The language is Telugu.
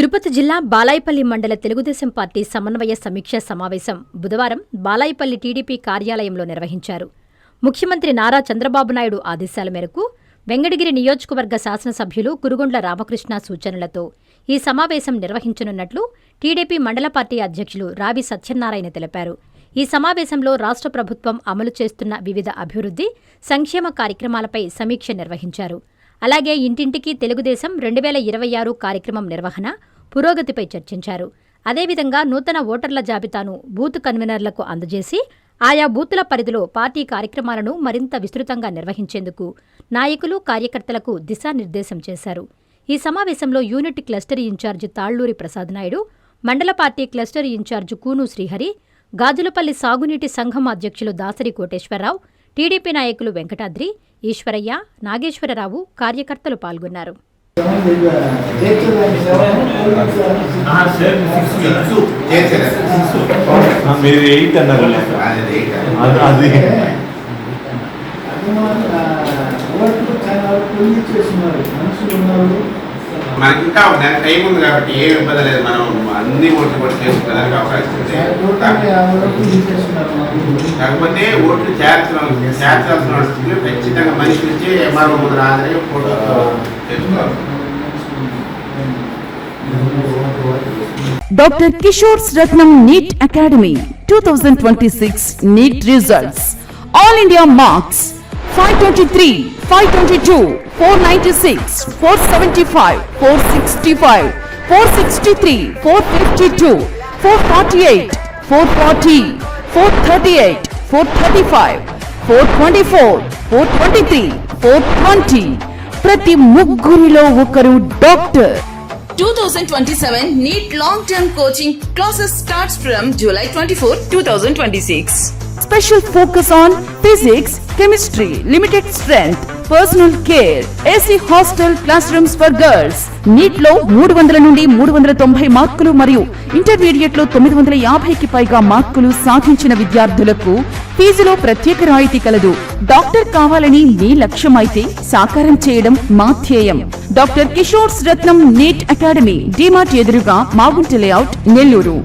తిరుపతి జిల్లా బాలాయపల్లి మండల తెలుగుదేశం పార్టీ సమన్వయ సమీక్ష సమావేశం బుధవారం బాలాయపల్లి టీడీపీ కార్యాలయంలో నిర్వహించారు. ముఖ్యమంత్రి నారా చంద్రబాబు నాయుడు ఆదేశాల మేరకు వెంకటగిరి నియోజకవర్గ శాసనసభ్యులు కురుగొండ్ల రామకృష్ణ సూచనలతో ఈ సమావేశం నిర్వహించనున్నట్లు టీడీపీ మండల పార్టీ అధ్యక్షులు రావి సత్యనారాయణ తెలిపారు. ఈ సమావేశంలో రాష్ట్ర ప్రభుత్వం అమలు చేస్తున్న వివిధ అభివృద్ధి, సంక్షేమ కార్యక్రమాలపై సమీక్ష నిర్వహించారు. అలాగే ఇంటింటికి తెలుగుదేశం 2026 కార్యక్రమం నిర్వహణ, పురోగతిపై చర్చించారు. అదేవిధంగా నూతన ఓటర్ల జాబితాను బూత్ కన్వీనర్లకు అందజేసి ఆయా బూతుల పరిధిలో పార్టీ కార్యక్రమాలను మరింత విస్తృతంగా నిర్వహించేందుకు నాయకులు, కార్యకర్తలకు దిశానిర్దేశం చేశారు. ఈ సమావేశంలో unit cluster incharge Talluri Prasad Naidu, మండల party cluster incharge Koonu Srihari, Gajulapalli సాగునీటి సంఘం అధ్యక్షులు దాసరి కోటేశ్వరరావు, టీడీపీ నాయకులు వెంకటాద్రి, ఈశ్వరయ్య, నాగేశ్వరరావు, కార్యకర్తలు పాల్గొన్నారు. మనకి ఇంకా టైం ఉంది కాబట్టి ఏం ఇబ్బంది లేదు. మనం అన్ని ఓట్లు కూడా చేసుకోవడానికి అవకాశం ఉంది. కాకపోతే ఓట్లు చేర్చాల్సిన ఖచ్చితంగా మనిషి నుంచి ఎంఆర్ఓ ముందు రాదని ఫోటో చేసుకోవాలి. Doctor Kishore Ratnam NEET academy 2026 NEET results. All India marks 523, 522, 496, 475, 465, 463, 452, 448, 440, 438, 435, 424, 423, 420. ప్రతి ముగ్గురిలో ఒకరు doctor. 2027 NEET long-term coaching classes starts from July 24, 2026. Special focus on physics, chemistry, limited strength, personal care, AC hostel classrooms for girls. NEET లో 300 నుండి 390 మార్కులు మరియు ఇంటర్మీడియట్ లో 950కి పైగా మార్కులు సాధించిన విద్యార్థులకు ఫీజులో ప్రత్యేక రాయితీ కలదు. డాక్టర్ కావాలని మీ లక్ష్యం అయితే సాకారం చేయడం మా ధ్యేయం. Doctor Kishore Ratnam NEET academy, DMart ఎదురుగా, మాగుంట లేఅవుట్, నెల్లూరు.